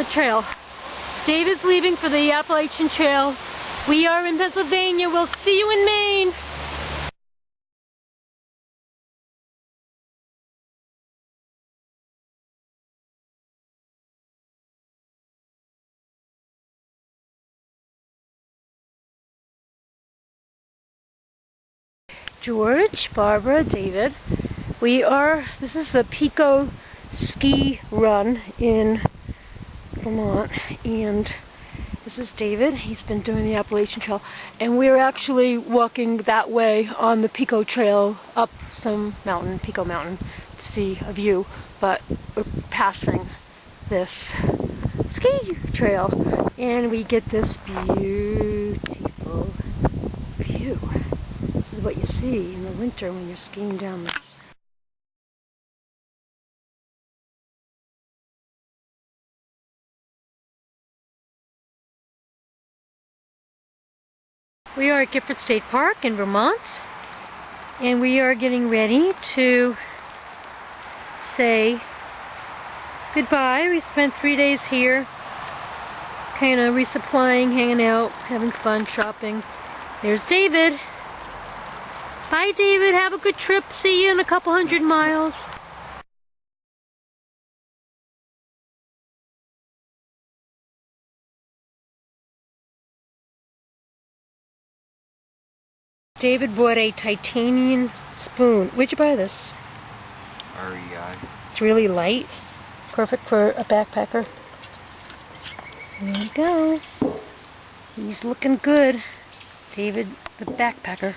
trail. David's leaving for the Appalachian Trail. We are in Pennsylvania. We'll see you in Maine. George, Barbara, David. This is the Pico Ski Run in Vermont, and this is David. He's been doing the Appalachian Trail, and we're actually walking that way on the Pico Trail up some mountain, Pico Mountain, to see a view, but we're passing this ski trail, and we get this beautiful view. This is what you see in the winter when you're skiing down this. We are at Gifford State Park in Vermont, and we are getting ready to say goodbye. We spent 3 days here, kind of resupplying, hanging out, having fun, shopping. There's David. Bye, David. Have a good trip. See you in a couple 100 miles. David bought a titanium spoon. Where'd you buy this? REI. It's really light. Perfect for a backpacker. There you go. He's looking good. David the backpacker.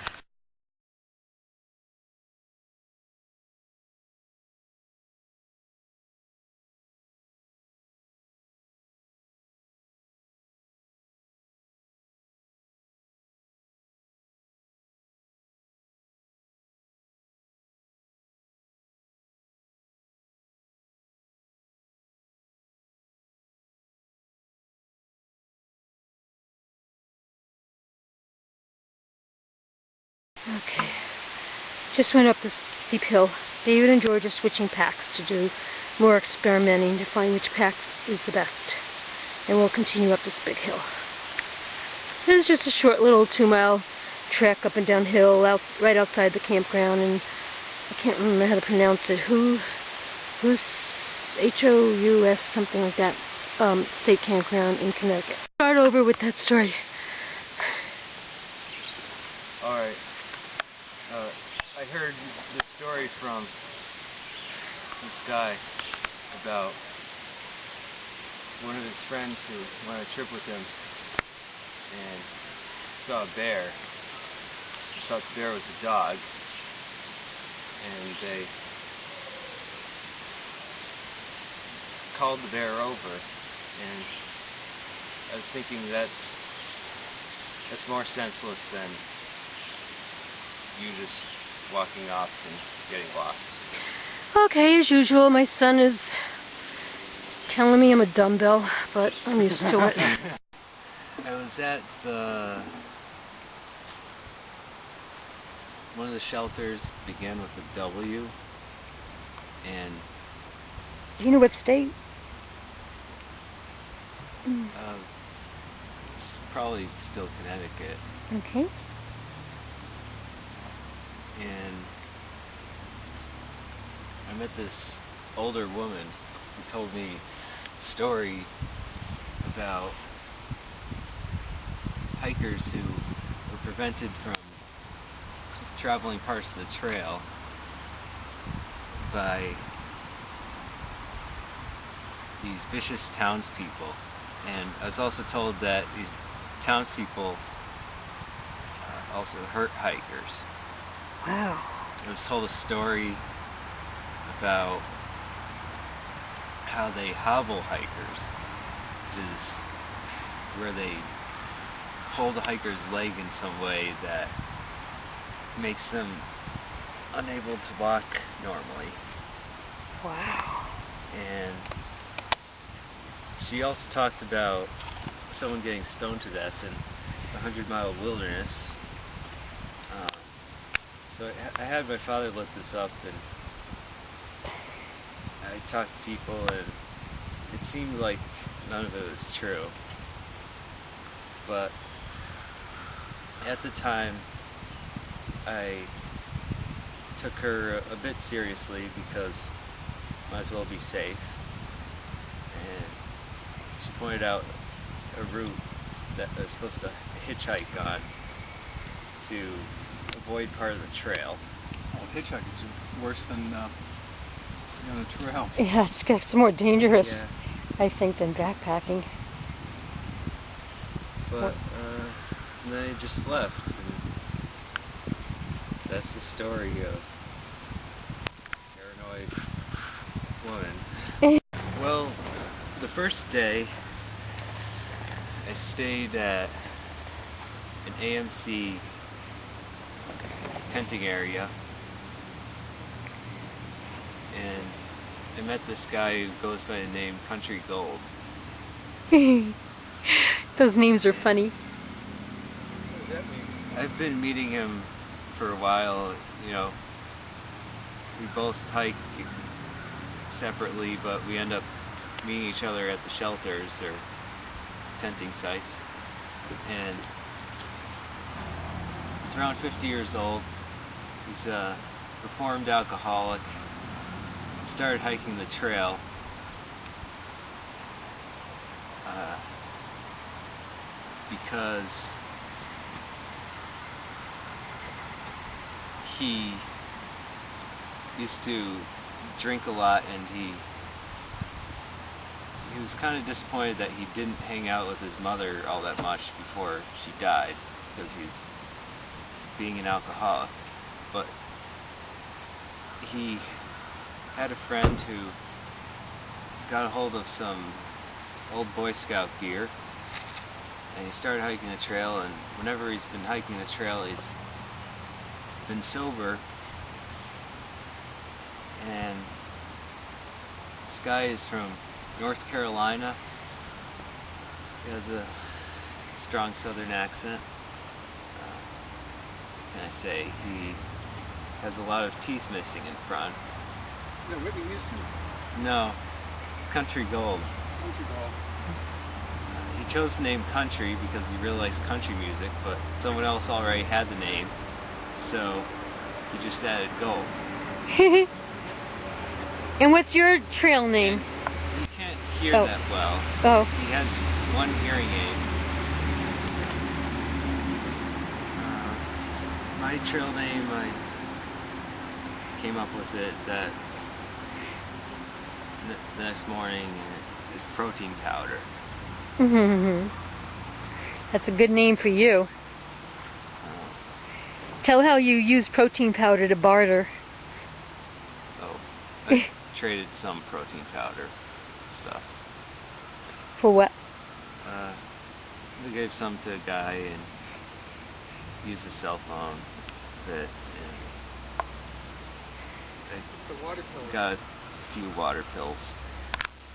Okay, just went up this steep hill. David and George are switching packs to do more experimenting to find which pack is the best. And we'll continue up this big hill. This is just a short little 2-mile trek up and down hill right outside the campground, and I can't remember how to pronounce it. Hoos, H-O-U-S, something like that, state campground in Connecticut. Start over with that story. Alright. I heard this story from this guy about one of his friends who went on a trip with him and saw a bear. He thought the bear was a dog, and they called the bear over, and I was thinking that's more senseless than you just walking off and getting lost. Okay, as usual, my son is telling me I'm a dumbbell, but I'm used to it. I was at one of the shelters began with a W, and Do you know what state? it's probably still Connecticut. Okay. And I met this older woman who told me a story about hikers who were prevented from traveling parts of the trail by these vicious townspeople. And I was also told that these townspeople also hurt hikers. Wow. I was told a story about how they hobble hikers, which is where they pull the hiker's leg in some way that makes them unable to walk normally. Wow. And she also talked about someone getting stoned to death in the 100-mile wilderness. So I had my father look this up, and I talked to people, and it seemed like none of it was true. But at the time, I took her a bit seriously because might as well be safe. And she pointed out a route that I was supposed to hitchhike on to avoid part of the trail. Oh, hitchhiking is worse than the trail. Yeah, it's more dangerous, Yeah. I think, than backpacking. But and then I just left. And that's the story of Paranoid Woman. Well, the first day I stayed at an AMC tenting area, and I met this guy who goes by the name Country Gold. Those names are funny. What does that mean? I've been meeting him for a while. You know, we both hike separately, but we end up meeting each other at the shelters or tenting sites. And he's around 50 years old. He's a reformed alcoholic. He started hiking the trail because he used to drink a lot, and he was kind of disappointed that he didn't hang out with his mother all that much before she died, because he's being an alcoholic. But he had a friend who got a hold of some old Boy Scout gear, and he started hiking the trail, and whenever he's been hiking the trail, he's been sober. And this guy is from North Carolina. He has a strong southern accent. What can I say? He has a lot of teeth missing in front. Yeah, Whitney Houston. No, it's Country Gold. Country Gold. He chose the name Country because he really likes country music, but someone else already had the name, so he just added Gold. And what's your trail name? And he can't hear Oh. that well. Oh. He has one hearing aid. My trail name, I came up with it that the next morning, and it's Protein Powder. That's a good name for you. Uh, Tell how you use protein powder to barter. oh, I traded some protein powder stuff. For what? I gave some to a guy and used his cell phone a bit, and The water pill. I got a few water pills.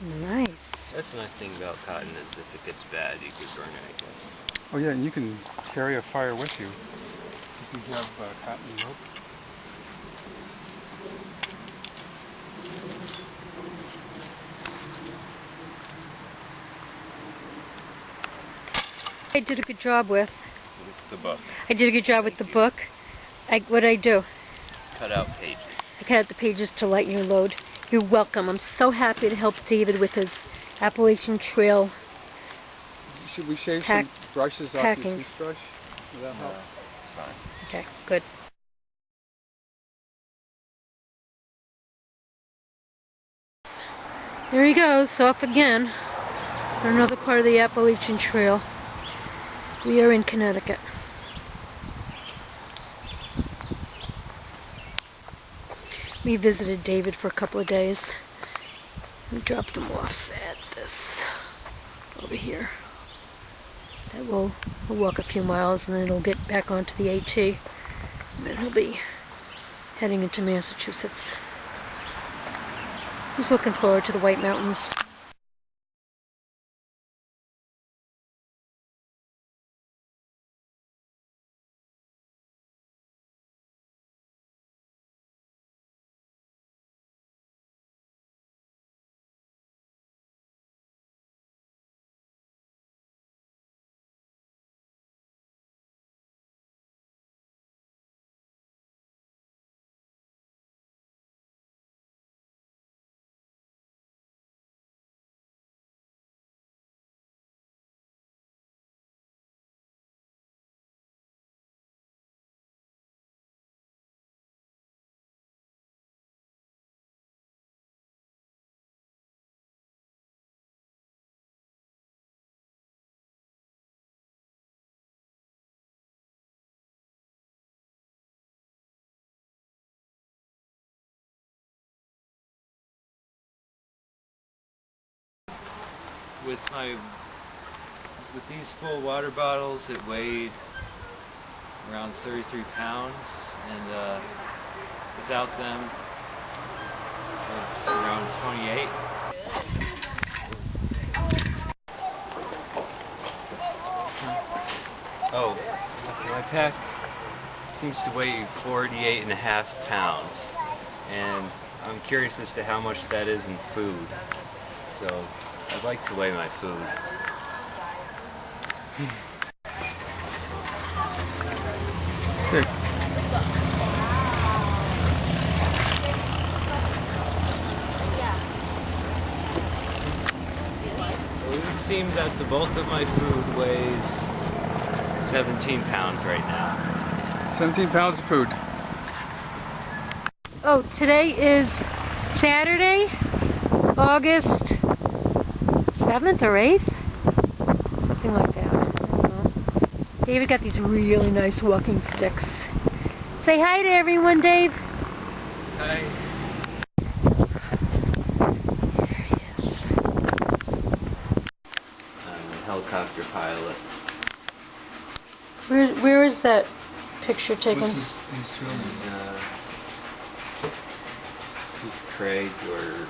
Nice. That's the nice thing about cotton, is if it gets bad, you could burn it, I guess. Oh yeah, and you can carry a fire with you if you have cotton rope. I did a good job with. The book. I did a good job with the book. What did I do? Cut out pages. I cut out the pages to lighten your load. You're welcome. I'm so happy to help David with his Appalachian Trail. Should we shave some brushes off your toothbrush? Will that No, it's fine. Okay, good. There he goes, off again for another part of the Appalachian Trail. We are in Connecticut. We visited David for a couple of days. We dropped him off at this over here. That we'll walk a few miles, and then he'll get back onto the AT, and then he'll be heading into Massachusetts. He's looking forward to the White Mountains. with these full water bottles, it weighed around 33 pounds, and without them, it was around 28. Oh, my pack seems to weigh 48.5 pounds, and I'm curious as to how much that is in food, so I'd like to weigh my food. Good. So it would seem that the bulk of my food weighs 17 pounds right now. 17 pounds of food. Oh, today is Saturday, August 7th or 8th? Something like that. I don't know. David got these really nice walking sticks. Say hi to everyone, Dave. Hi. There he is. I'm a helicopter pilot. Where is that picture taken? What's his trail name? He's Craig, or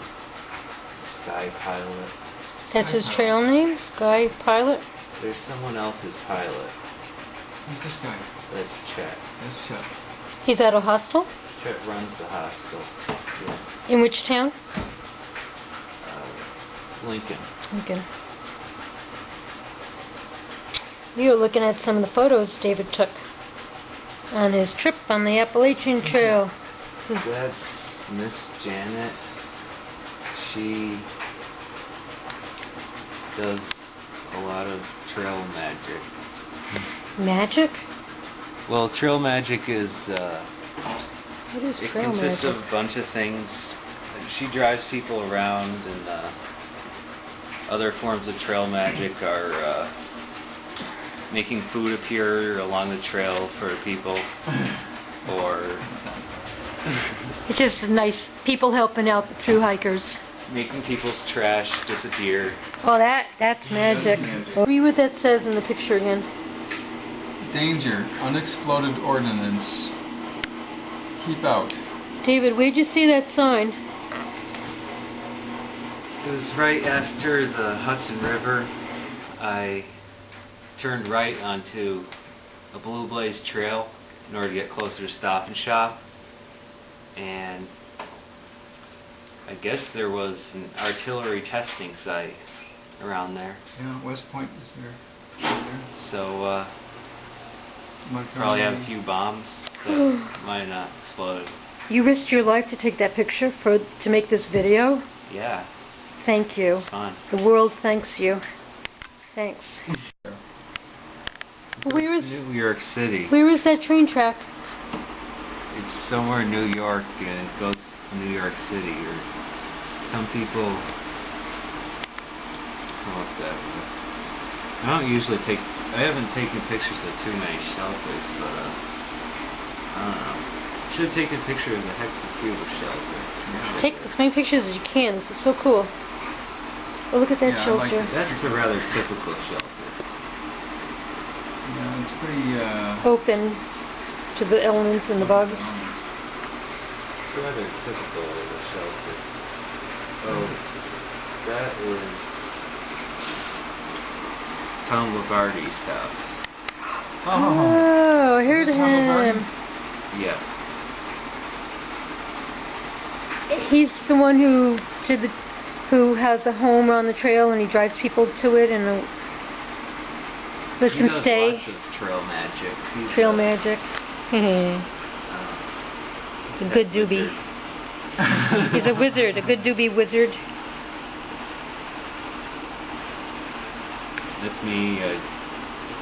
Sky Pilot. That's his trail name? Sky Pilot? There's someone else's pilot. Who's this guy? That's Chet. That's Chet. He's at a hostel? Chet runs the hostel. Yeah. In which town? Lincoln. Lincoln. We were looking at some of the photos David took on his trip on the Appalachian Trail. This is That's Miss Janet. She does a lot of trail magic. magic? Well, trail magic is, What is it trail consists magic? of a bunch of things. She drives people around, and other forms of trail magic are making food appear along the trail for people, or It's just nice people helping out the through hikers. making people's trash disappear. Oh, that's magic. Read what that says in the picture again. Danger. Unexploded ordnance. Keep out. David, where'd you see that sign? It was right after the Hudson River. I turned right onto a Blue Blaze trail in order to get closer to Stop and Shop, and I guess there was an artillery testing site around there, Yeah, West Point was there. so Montgomery. probably have a few bombs that might not explode. You risked your life to take that picture to make this video? Yeah, Thank you. it's fun. The world thanks you. Thanks. Where is New York City. that train track? It's somewhere in New York, and it goes to New York City, or some people come up that way. I haven't taken pictures of too many shelters, but I don't know. Should have taken a picture of the Hexacuba shelter. Take as many pictures as you can. This is so cool. Oh, look at that Yeah, I like shelter. it. That's a rather typical shelter. Yeah, it's pretty, Open to the elements and the bugs. It's rather typical of a shelter. Oh, that is Tom Lavardi's house. Oh, I heard Is it Tom Lavardi? him. Yeah. He's the one who has a home on the trail and he drives people to it and lets He them does stay. lots of trail magic. He's Trail a, magic. He's a good doobie. wizard. He's a wizard, a good doobie wizard. That's me. I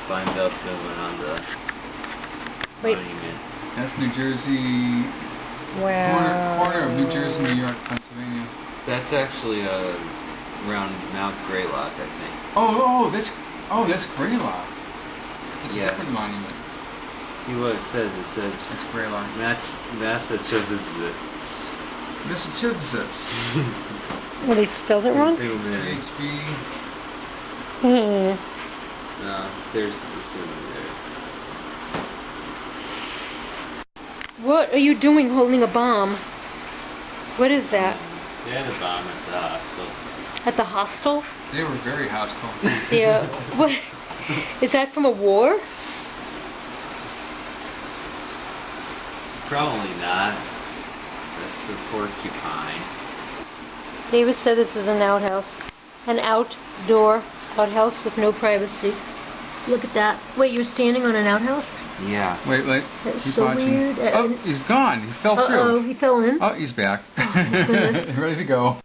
climbed up and went on the Wait. monument. that's New Jersey, Wow. corner of New Jersey, New York, Pennsylvania. That's actually around Mount Greylock, I think. That's Greylock. It's Yeah. a different monument. See what it says? It says It's Greylock. Massachusetts. Massachusetts. Well, they spelled it wrong? Zoom in. CHB. There's assuming there. What are you doing holding a bomb? What is that? They had a bomb at the hostel. At the hostel? They were very hostile. Yeah. What? Is that from a war? Probably not. That's a porcupine. David said this is an outhouse. An outdoor outhouse with no privacy. Look at that. Wait, you're standing on an outhouse? Yeah. Wait. That's Keep so watching. weird. Oh, he's gone. He fell Uh-oh, through. he fell in. Oh, he's back. goodness. Ready to go.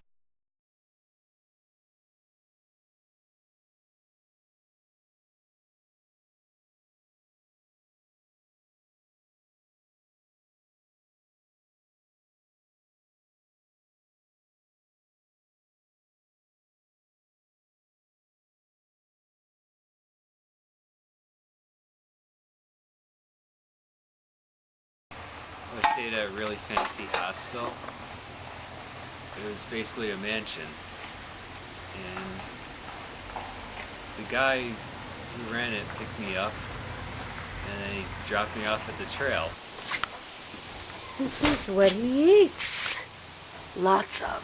I stayed at a really fancy hostel. It was basically a mansion. And the guy who ran it picked me up and then he dropped me off at the trail. This is what he eats. Lots of.